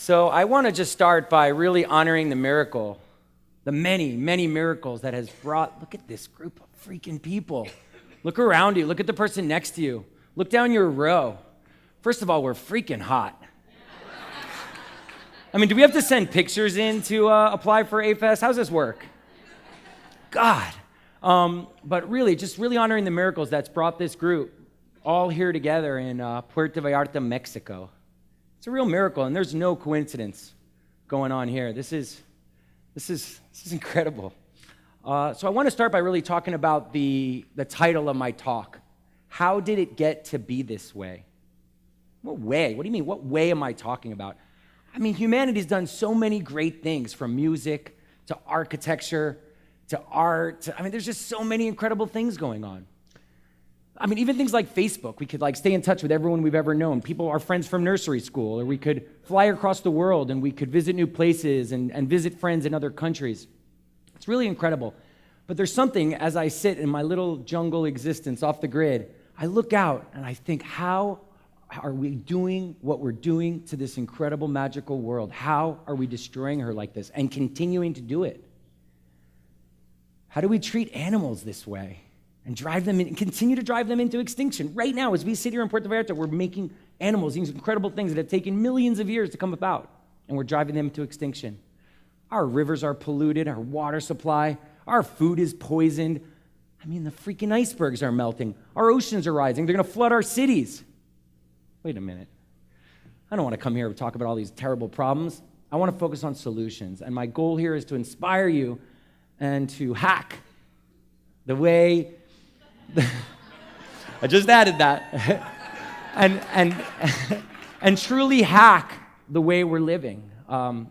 So I want to just start by really honoring the miracle, the many, many miracles that has brought, look at this group of freaking people. Look around you. Look at the person next to you. Look down your row. First of all, we're freaking hot. I mean, do we have to send pictures in to apply for AFES? How's this work? God. But really, just really honoring the miracles that's brought this group all here together in Puerto Vallarta, Mexico. It's a real miracle, and there's no coincidence going on here. This is incredible. So I want to start by really talking about the title of my talk. How did it get to be this way? What way? What do you mean? What way am I talking about? I mean, humanity's done so many great things, from music to architecture to art. There's just so many incredible things going on. I mean, even things like Facebook. We could stay in touch with everyone we've ever known. People, our friends from nursery school, or we could fly across the world and we could visit new places and visit friends in other countries. It's really incredible. But there's something, as I sit in my little jungle existence off the grid, I look out and I think, how are we doing what we're doing to this incredible, magical world? How are we destroying her like this and continuing to do it? How do we treat animals this way and continue to drive them into extinction? Right now, as we sit here in Puerto Vallarta, we're making animals, these incredible things that have taken millions of years to come about, and we're driving them into extinction. Our rivers are polluted, our water supply, our food is poisoned. I mean, the freaking icebergs are melting. Our oceans are rising. They're going to flood our cities. Wait a minute. I don't want to come here and talk about all these terrible problems. I want to focus on solutions. And my goal here is to inspire you and to hack the way... I just added that. and truly hack the way we're living. The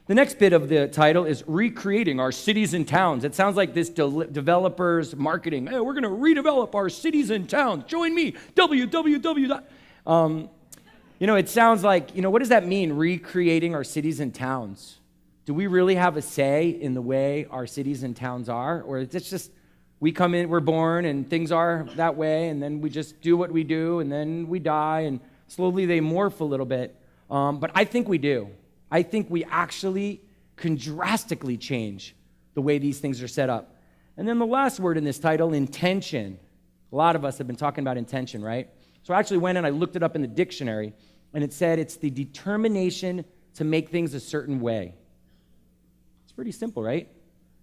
next bit of the title is Recreating Our Cities and Towns. It sounds like this developer's marketing. Hey, we're going to redevelop our cities and towns. Join me, www. It sounds like, what does that mean, recreating our cities and towns? Do we really have a say in the way our cities and towns are? Or is it just, we come in, we're born, and things are that way, and then we just do what we do, and then we die, and slowly they morph a little bit. But I think we do. I think we actually can drastically change the way these things are set up. And then the last word in this title, intention. A lot of us have been talking about intention, right? So I actually went and I looked it up in the dictionary, and it said it's the determination to make things a certain way. It's pretty simple, right?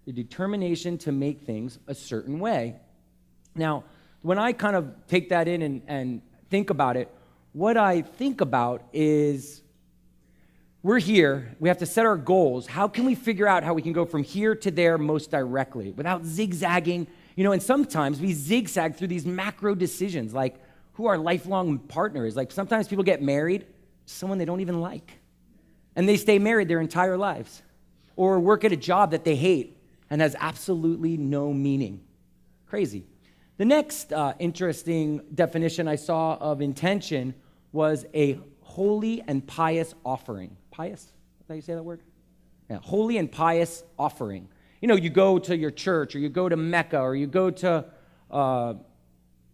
The determination to make things a certain way. Now, when I kind of take that in and think about it, what I think about is we're here, we have to set our goals. How can we figure out how we can go from here to there most directly without zigzagging? And sometimes we zigzag through these macro decisions, like who our lifelong partner is. Like sometimes people get married to someone they don't even like, and they stay married their entire lives, or work at a job that they hate and has absolutely no meaning. Crazy. The next interesting definition I saw of intention was a holy and pious offering. Pious? Is that how you say that word? Yeah, holy and pious offering. You go to your church, or you go to Mecca, or you go to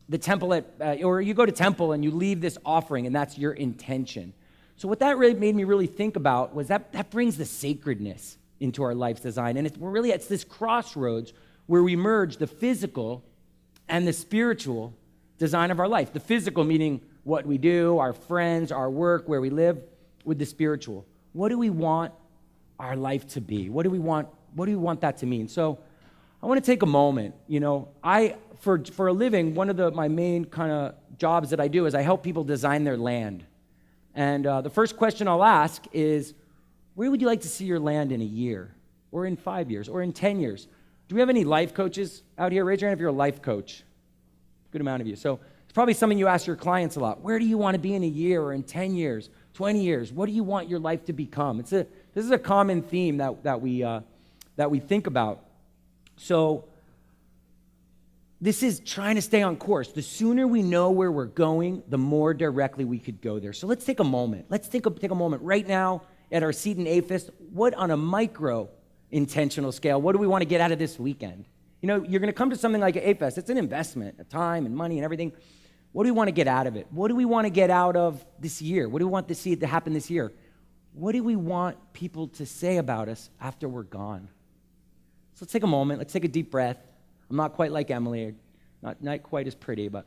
the temple or you go to temple and you leave this offering, and that's your intention. So what that really made me really think about was that brings the sacredness into our life's design. And it's this crossroads where we merge the physical and the spiritual design of our life. The physical meaning what we do, our friends, our work, where we live, with the spiritual. What do we want our life to be? What do we want that to mean? So I want to take a moment. For a living, one of my main kind of jobs that I do is I help people design their land. And the first question I'll ask is, where would you like to see your land in a year, or in 5 years, or in 10 years? Do we have any life coaches out here? Raise your hand if you're a life coach. Good amount of you. So it's probably something you ask your clients a lot. Where do you want to be in a year, or in 10 years, 20 years? What do you want your life to become? This is a common theme that we think about. So this is trying to stay on course. The sooner we know where we're going, the more directly we could go there. So let's take a moment. Let's take a moment right now at our seat in AFES. What, on a micro intentional scale, what do we want to get out of this weekend? You're going to come to something like AFES. It's an investment, of time and money and everything. What do we want to get out of it? What do we want to get out of this year? What do we want to see to happen this year? what do we want people to say about us after we're gone? So let's take a moment. Let's take a deep breath. I'm not quite like Emily, not quite as pretty, but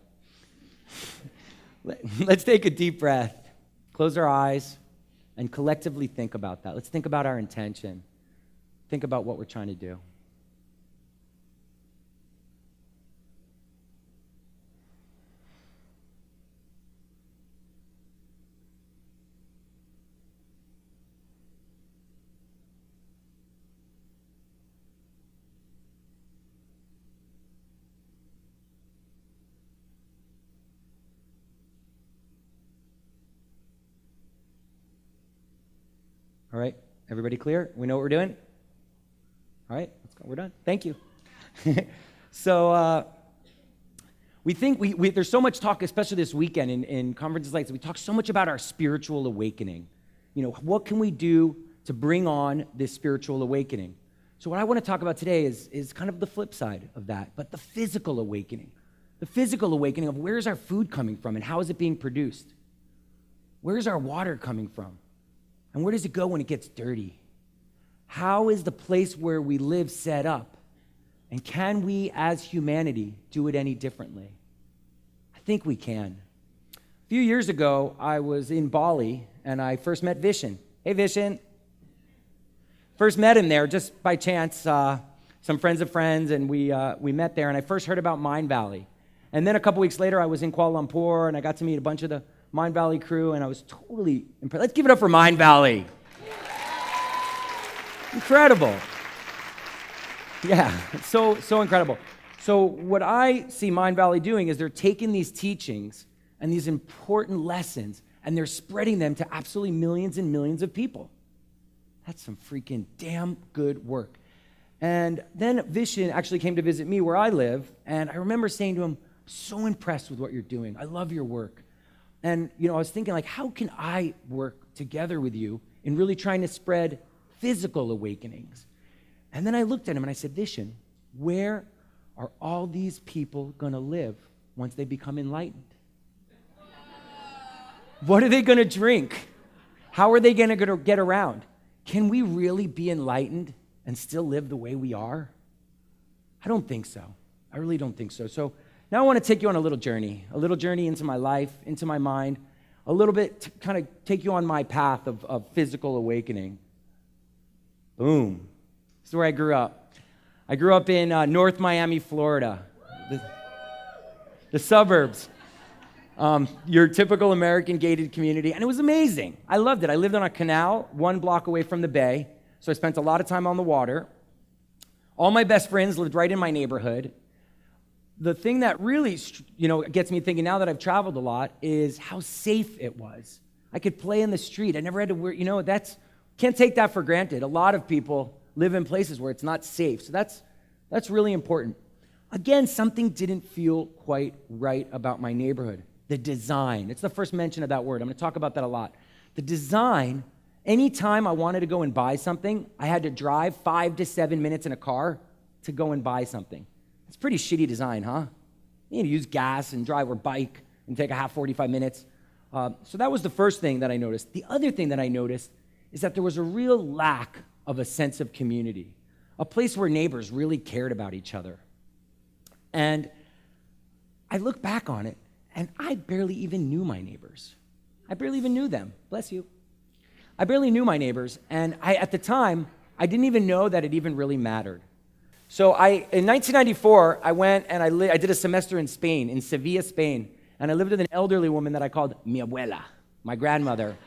let's take a deep breath, close our eyes, and collectively think about that. Let's think about our intention. Think about what we're trying to do. All right, everybody clear? We know what we're doing? All right, let's go. We're done. Thank you. So we think there's so much talk, especially this weekend in conferences like this, we talk so much about our spiritual awakening. You know, what can we do to bring on this spiritual awakening? So what I want to talk about today is kind of the flip side of that, but the physical awakening. The physical awakening of where's our food coming from and how is it being produced? Where's our water coming from? And where does it go when it gets dirty? How is the place where we live set up? And can we, as humanity, do it any differently? I think we can. A few years ago, I was in Bali, and I first met Vishen. Hey, Vishen. First met him there just by chance. Some friends of friends, and we met there, and I first heard about Mindvalley. And then a couple weeks later, I was in Kuala Lumpur, and I got to meet a bunch of the Mindvalley crew, and I was totally impressed. Let's give it up for Mindvalley. Incredible. Yeah, so incredible. So what I see Mindvalley doing is they're taking these teachings and these important lessons, and they're spreading them to absolutely millions and millions of people. That's some freaking damn good work. And then Vishen actually came to visit me where I live, and I remember saying to him, so impressed with what you're doing. I love your work. And, I was thinking, like, how can I work together with you in really trying to spread physical awakenings? And then I looked at him and I said, Vishen, where are all these people going to live once they become enlightened? What are they going to drink? How are they going to get around? Can we really be enlightened and still live the way we are? I don't think so. I really don't think so. So now I want to take you on a little journey into my life, into my mind, a little bit to kind of take you on my path of physical awakening. Boom. This is where I grew up. I grew up in North Miami, Florida, the suburbs, your typical American gated community, and it was amazing. I loved it. I lived on a canal 1 block away from the bay, so I spent a lot of time on the water. All my best friends lived right in my neighborhood. The thing that really, gets me thinking now that I've traveled a lot is how safe it was. I could play in the street. I never had to worry. Can't take that for granted. A lot of people live in places where it's not safe. So that's really important. Again, something didn't feel quite right about my neighborhood. The design. It's the first mention of that word. I'm going to talk about that a lot. The design, anytime I wanted to go and buy something, I had to drive 5 to 7 minutes in a car to go and buy something. It's pretty shitty design, huh? You need to use gas and drive or bike and take 45 minutes. So that was the first thing that I noticed. The other thing that I noticed is that there was a real lack of a sense of community, a place where neighbors really cared about each other. And I look back on it, and I barely even knew my neighbors. I barely even knew them. Bless you. I barely knew my neighbors, and at the time, I didn't even know that it even really mattered. So in 1994, I went and I did a semester in Spain, in Sevilla, Spain, and I lived with an elderly woman that I called mi abuela, my grandmother.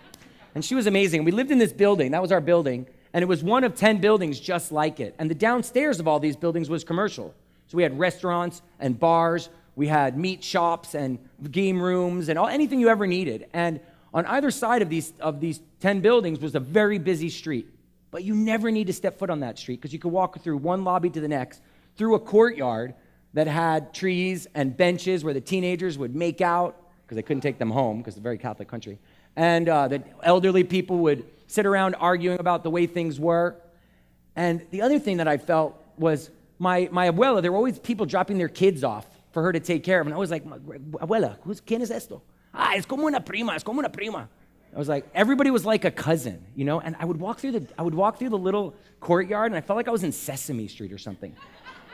And she was amazing. We lived in this building. That was our building. And it was one of 10 buildings just like it. And the downstairs of all these buildings was commercial. So we had restaurants and bars. We had meat shops and game rooms and anything you ever needed. And on either side of these 10 buildings was a very busy street. But you never need to step foot on that street because you could walk through one lobby to the next, through a courtyard that had trees and benches where the teenagers would make out because they couldn't take them home because it's a very Catholic country. And the elderly people would sit around arguing about the way things were. And the other thing that I felt was my abuela, there were always people dropping their kids off for her to take care of. And I was like, abuela, ¿quién es esto? Es como una prima, es como una prima. I was like, everybody was like a cousin, you know? And I would walk through the little courtyard, and I felt like I was in Sesame Street or something.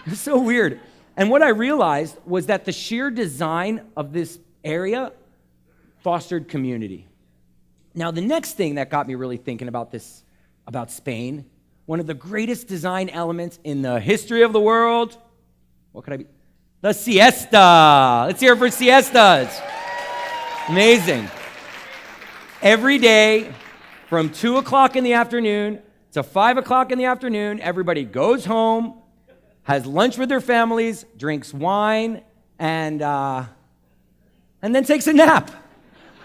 It was so weird. And what I realized was that the sheer design of this area fostered community. Now, the next thing that got me really thinking about this, about Spain, one of the greatest design elements in the history of the world, what could I be? The siesta. Let's hear it for siestas. Amazing. Every day from 2 o'clock in the afternoon to 5 o'clock in the afternoon, everybody goes home, has lunch with their families, drinks wine, and then takes a nap.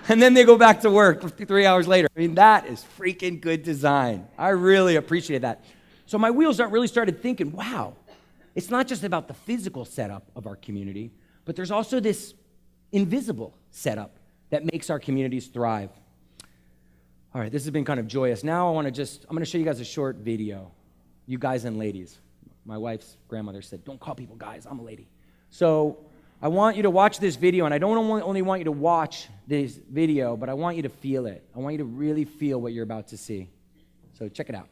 And then they go back to work 3 hours later. I mean, that is freaking good design. I really appreciate that. So my wheels really started thinking, wow, it's not just about the physical setup of our community, but there's also this invisible setup that makes our communities thrive. All right, this has been kind of joyous. Now I'm going to show you guys a short video. You guys and ladies. My wife's grandmother said, don't call people guys, I'm a lady. So I want you to watch this video, and I don't only want you to watch this video, but I want you to feel it. I want you to really feel what you're about to see. So check it out.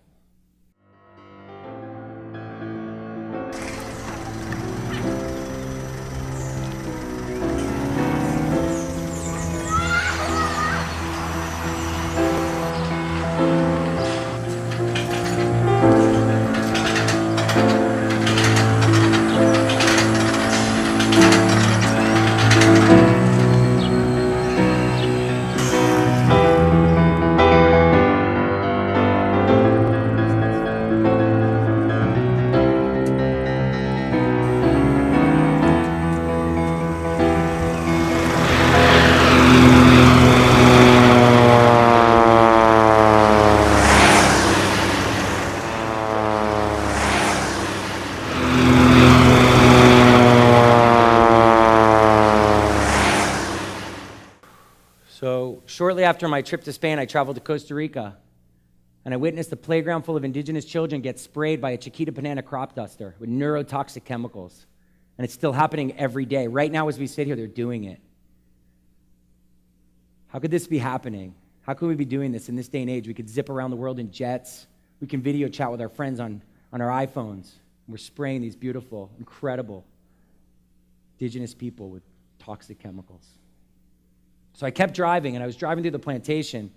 So shortly after my trip to Spain, I traveled to Costa Rica, and I witnessed a playground full of indigenous children get sprayed by a Chiquita banana crop duster with neurotoxic chemicals. And it's still happening every day. Right now, as we sit here, they're doing it. How could this be happening? How could we be doing this in this day and age? We could zip around the world in jets. We can video chat with our friends on our iPhones. We're spraying these beautiful, incredible indigenous people with toxic chemicals. So I kept driving, and I was driving through the plantation,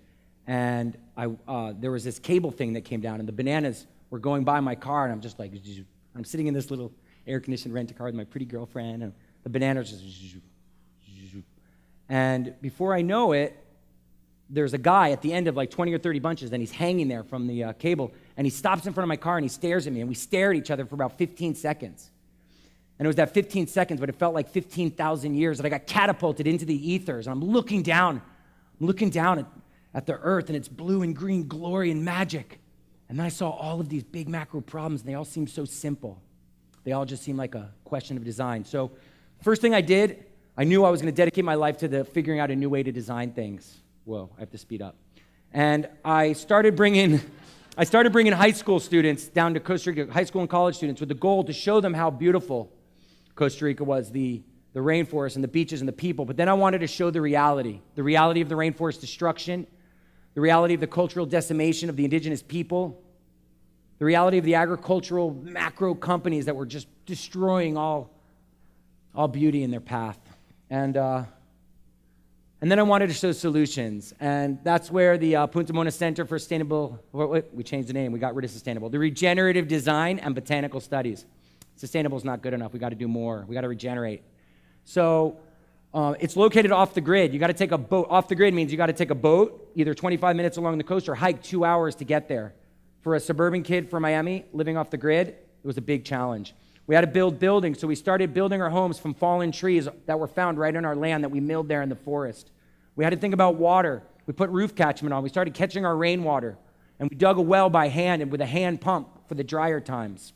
and there was this cable thing that came down, and the bananas were going by my car, and I'm just like, I'm sitting in this little air-conditioned rent-a-car with my pretty girlfriend, and the bananas just, and before I know it, there's a guy at the end of like 20 or 30 bunches, and he's hanging there from the cable, and he stops in front of my car, and he stares at me, and we stare at each other for about 15 seconds. And it was that 15 seconds, but it felt like 15,000 years that I got catapulted into the ethers. And I'm looking down at the earth and its blue and green glory and magic. And then I saw all of these big macro problems, and they all seemed so simple. They all just seemed like a question of design. So first thing I did, I knew I was going to dedicate my life to figuring out a new way to design things. Whoa, I have to speed up. And I started bringing high school students down to Costa Rica, high school and college students, with the goal to show them how beautiful Costa Rica was, the rainforest and the beaches and the people. But then I wanted to show the reality of the rainforest destruction, the reality of the cultural decimation of the indigenous people, the reality of the agricultural macro companies that were just destroying all beauty in their path. And then I wanted to show solutions. And that's where the Punta Mona Center for Sustainable, we changed the name, we got rid of sustainable, the Regenerative Design and Botanical Studies. Sustainable is not good enough. We got to do more. We got to regenerate. So it's located off the grid. You got to take a boat. Off the grid means you got to take a boat, either 25 minutes along the coast or hike 2 hours to get there. For a suburban kid from Miami living off the grid, it was a big challenge. We had to build buildings, so we started building our homes from fallen trees that were found right on our land that we milled there in the forest. We had to think about water. We put roof catchment on. We started catching our rainwater, and we dug a well by hand and with a hand pump for the drier times.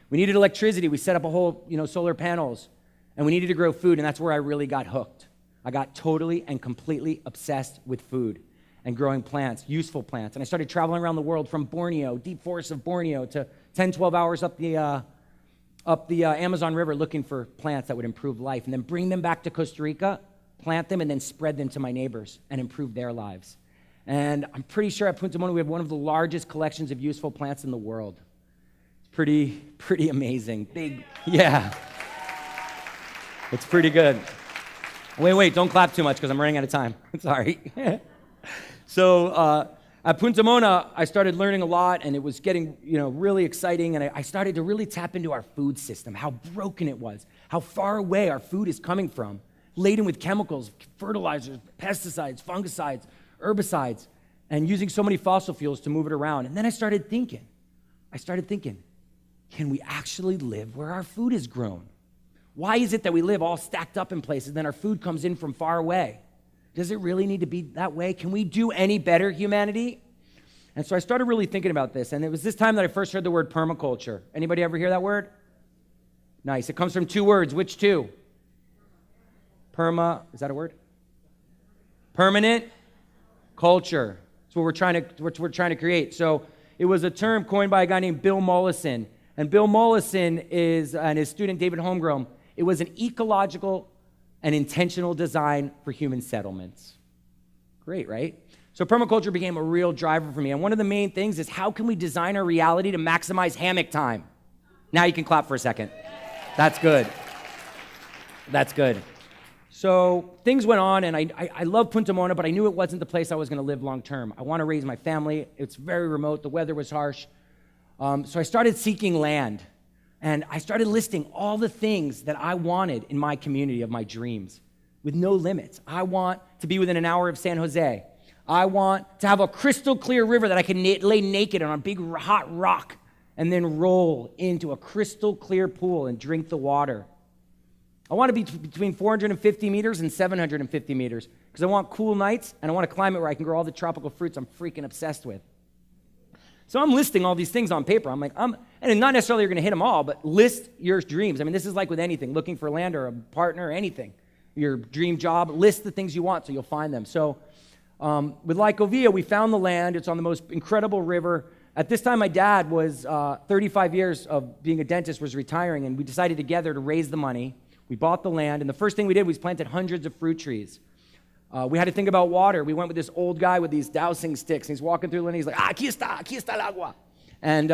We needed electricity. We set up a whole, solar panels, and we needed to grow food, and that's where I really got hooked. I got totally and completely obsessed with food and growing plants, useful plants. And I started traveling around the world from Borneo, deep forests of Borneo, to 10, 12 hours up the Amazon River looking for plants that would improve life, and then bring them back to Costa Rica plant them, and then spread them to my neighbors and improve their lives. And I'm pretty sure at Punta Mona we have one of the largest collections of useful plants in the world. It's pretty amazing. Big, yeah. It's pretty good. Wait, don't clap too much because I'm running out of time. Sorry. So at Punta Mona, I started learning a lot, and it was getting really exciting, and I started to really tap into our food system, how broken it was, how far away our food is coming from, laden with chemicals, fertilizers, pesticides, fungicides, herbicides, and using so many fossil fuels to move it around. And then I started thinking, can we actually live where our food is grown? Why is it that we live all stacked up in places, and then our food comes in from far away? Does it really need to be that way? Can we do any better, humanity? And so I started really thinking about this, and it was this time that I first heard the word permaculture. Anybody ever hear that word? Nice. It comes from two words. Which two? Is that a word? Permanent culture. That's what we're trying to create. So it was a term coined by a guy named Bill Mollison. And Bill Mollison and his student David Holmgren, it was an ecological and intentional design for human settlements. Great, right? So permaculture became a real driver for me. And one of the main things is, how can we design our reality to maximize hammock time? Now you can clap for a second. That's good. That's good. So things went on, and I love Punta Mona, but I knew it wasn't the place I was going to live long term. I want to raise my family. It's very remote. The weather was harsh. So I started seeking land, and I started listing all the things that I wanted in my community of my dreams with no limits. I want to be within an hour of San Jose. I want to have a crystal clear river that I can lay naked on a big hot rock and then roll into a crystal clear pool and drink the water. I want to be between 450 meters and 750 meters because I want cool nights, and I want a climate where I can grow all the tropical fruits I'm freaking obsessed with. So I'm listing all these things on paper. I'm like, and not necessarily you're going to hit them all, but list your dreams. I mean, this is like with anything, looking for land or a partner or anything. Your dream job, list the things you want so you'll find them. So with Lycovia, we found the land. It's on the most incredible river. At this time, my dad was 35 years of being a dentist, was retiring, and we decided together to raise the money. We bought the land, and the first thing we did was planted hundreds of fruit trees. We had to think about water. We went with this old guy with these dowsing sticks, and he's walking through the land. He's like, aquí está el agua. And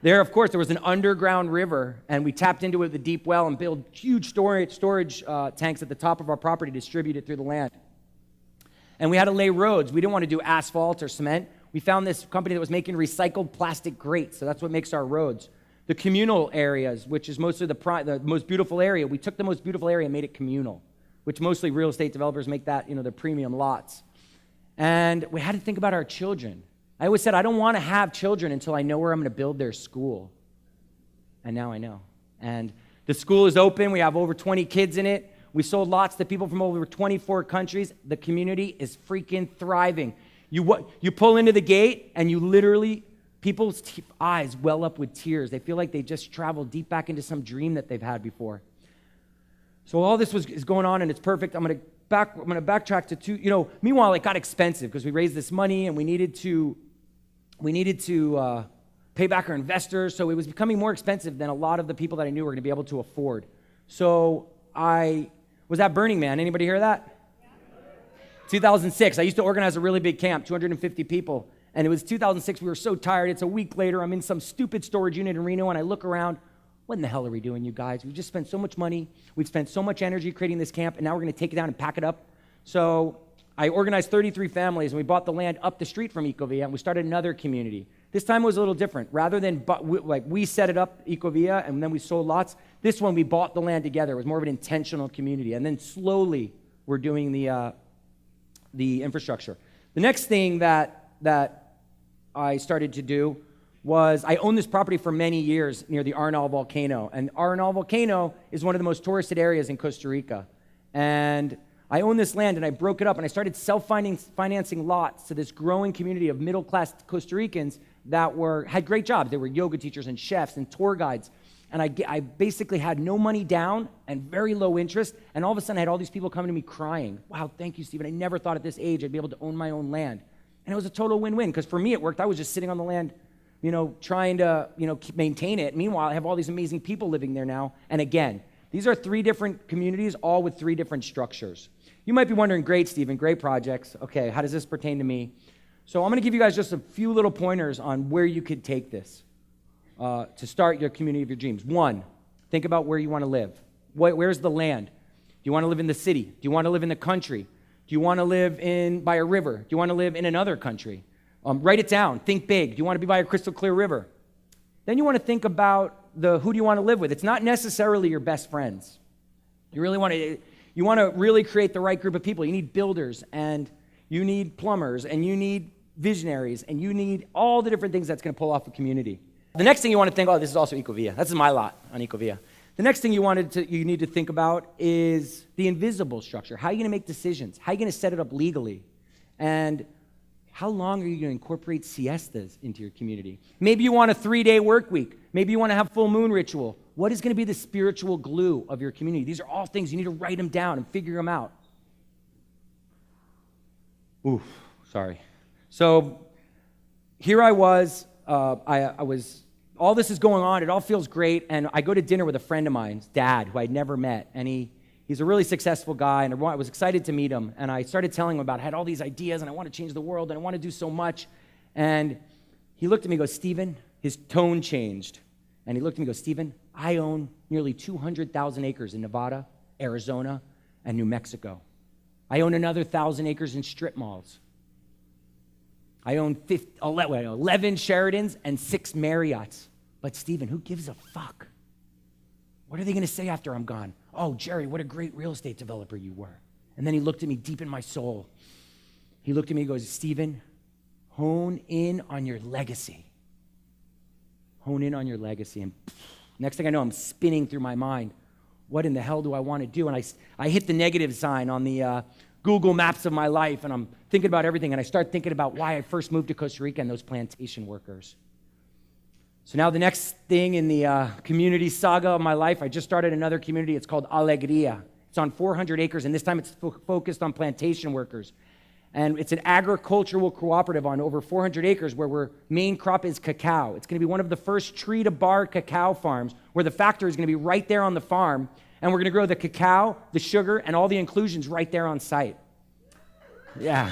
there, of course, there was an underground river, and we tapped into it with a deep well and built huge storage tanks at the top of our property to distribute it through the land. And we had to lay roads. We didn't want to do asphalt or cement. We found this company that was making recycled plastic grates, so that's what makes our roads. The communal areas, which is mostly the most beautiful area, we took the most beautiful area and made it communal, which mostly real estate developers make that, their premium lots. And we had to think about our children. I always said, I don't want to have children until I know where I'm going to build their school. And now I know. And the school is open. We have over 20 kids in it. We sold lots to people from over 24 countries. The community is freaking thriving. You pull into the gate, and you literally, people's eyes well up with tears. They feel like they just traveled deep back into some dream that they've had before. So all this is going on, and it's perfect. I'm going to backtrack to two. Meanwhile, it got expensive because we raised this money, and we needed to pay back our investors. So it was becoming more expensive than a lot of the people that I knew were going to be able to afford. So I was at Burning Man. Anybody hear that? 2006. I used to organize a really big camp, 250 people. And it was 2006. We were so tired. It's a week later. I'm in some stupid storage unit in Reno, and I look around. What in the hell are we doing, you guys? We just spent so much money. We've spent so much energy creating this camp, and now we're going to take it down and pack it up. So I organized 33 families, and we bought the land up the street from Ecovia, and we started another community. This time it was a little different. Rather than we set it up, Ecovia, and then we sold lots, this one we bought the land together. It was more of an intentional community. And then slowly we're doing the infrastructure. The next thing that I started to do was I owned this property for many years near the Arenal volcano. And Arenal volcano is one of the most touristed areas in Costa Rica. And I owned this land, and I broke it up, and I started self-financing lots to this growing community of middle-class Costa Ricans that had great jobs. They were yoga teachers and chefs and tour guides. And I basically had no money down and very low interest, and all of a sudden I had all these people coming to me crying, wow, thank you, Stephen. I never thought at this age I'd be able to own my own land. And it was a total win-win, because for me it worked. I was just sitting on the land, trying to, maintain it. Meanwhile, I have all these amazing people living there now. And again, these are 3 different communities, all with 3 different structures. You might be wondering, great, Stephen, great projects. Okay, how does this pertain to me? So I'm going to give you guys just a few little pointers on where you could take this to start your community of your dreams. One, think about where you want to live. Where's the land? Do you want to live in the city? Do you want to live in the country? Do you want to live by a river? Do you want to live in another country? Write it down. Think big. Do you want to be by a crystal clear river? Then you want to think about who do you want to live with. It's not necessarily your best friends. You want to really create the right group of people. You need builders, and you need plumbers, and you need visionaries, and you need all the different things that's going to pull off a community. The next thing you want to think, this is also Ecovia. This is my lot on Ecovia. The next thing you need to think about is the invisible structure. How are you going to make decisions? How are you going to set it up legally? And how long are you going to incorporate siestas into your community? Maybe you want a 3-day work week. Maybe you want to have full moon ritual. What is going to be the spiritual glue of your community? These are all things you need to write them down and figure them out. Oof, sorry. So here I was. All this is going on. It all feels great. And I go to dinner with a friend of mine's dad, who I'd never met. And he's a really successful guy. And I was excited to meet him. And I started telling him about I had all these ideas, and I want to change the world, and I want to do so much. And he looked at me and goes, Stephen, his tone changed. And he looked at me and goes, Stephen, I own nearly 200,000 acres in Nevada, Arizona, and New Mexico. I own another 1,000 acres in strip malls. I own 11 Sheratons and 6 Marriotts. But Stephen, who gives a fuck? What are they going to say after I'm gone? Oh, Jerry, what a great real estate developer you were. And then he looked at me deep in my soul. He looked at me and goes, Stephen, hone in on your legacy. Hone in on your legacy. And next thing I know, I'm spinning through my mind. What in the hell do I want to do? And I hit the negative sign on the Google Maps of my life, and I'm thinking about everything, and I start thinking about why I first moved to Costa Rica and those plantation workers. So now the next thing in the community saga of my life, I just started another community. It's called Alegria. It's on 400 acres, and this time it's focused on plantation workers. And it's an agricultural cooperative on over 400 acres where our main crop is cacao. It's going to be one of the first tree-to-bar cacao farms where the factory is going to be right there on the farm, and we're going to grow the cacao, the sugar, and all the inclusions right there on site. Yeah.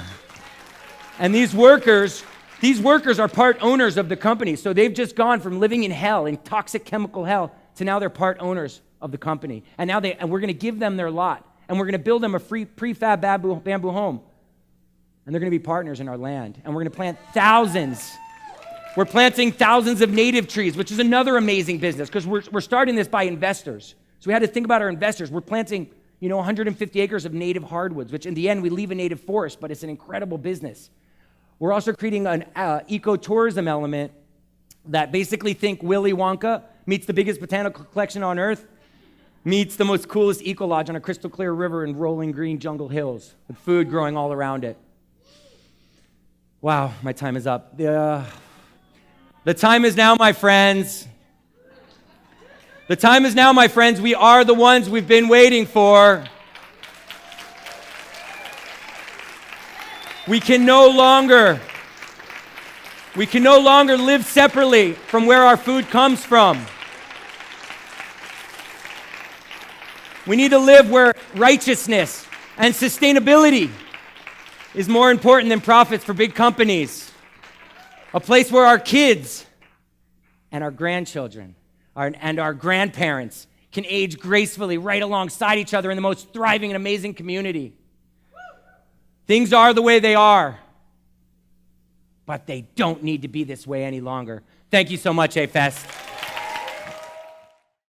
And these workers are part owners of the company. So they've just gone from living in hell, in toxic chemical hell, to now they're part owners of the company. And now we're going to give them their lot. And we're going to build them a free prefab bamboo home. And they're going to be partners in our land. And we're going to plant thousands. We're planting thousands of native trees, which is another amazing business because we're starting this by investors. So we had to think about our investors. We're planting, 150 acres of native hardwoods, which in the end we leave a native forest, but it's an incredible business. We're also creating an ecotourism element that basically think Willy Wonka meets the biggest botanical collection on earth, meets the most coolest eco lodge on a crystal clear river in rolling green jungle hills with food growing all around it. Wow, my time is up. The time is now, my friends. The time is now, my friends. We are the ones we've been waiting for. We can no longer live separately from where our food comes from. We need to live where righteousness and sustainability is more important than profits for big companies. A place where our kids and our grandchildren and our grandparents can age gracefully right alongside each other in the most thriving and amazing community. Things are the way they are, but they don't need to be this way any longer. Thank you so much, A-Fest.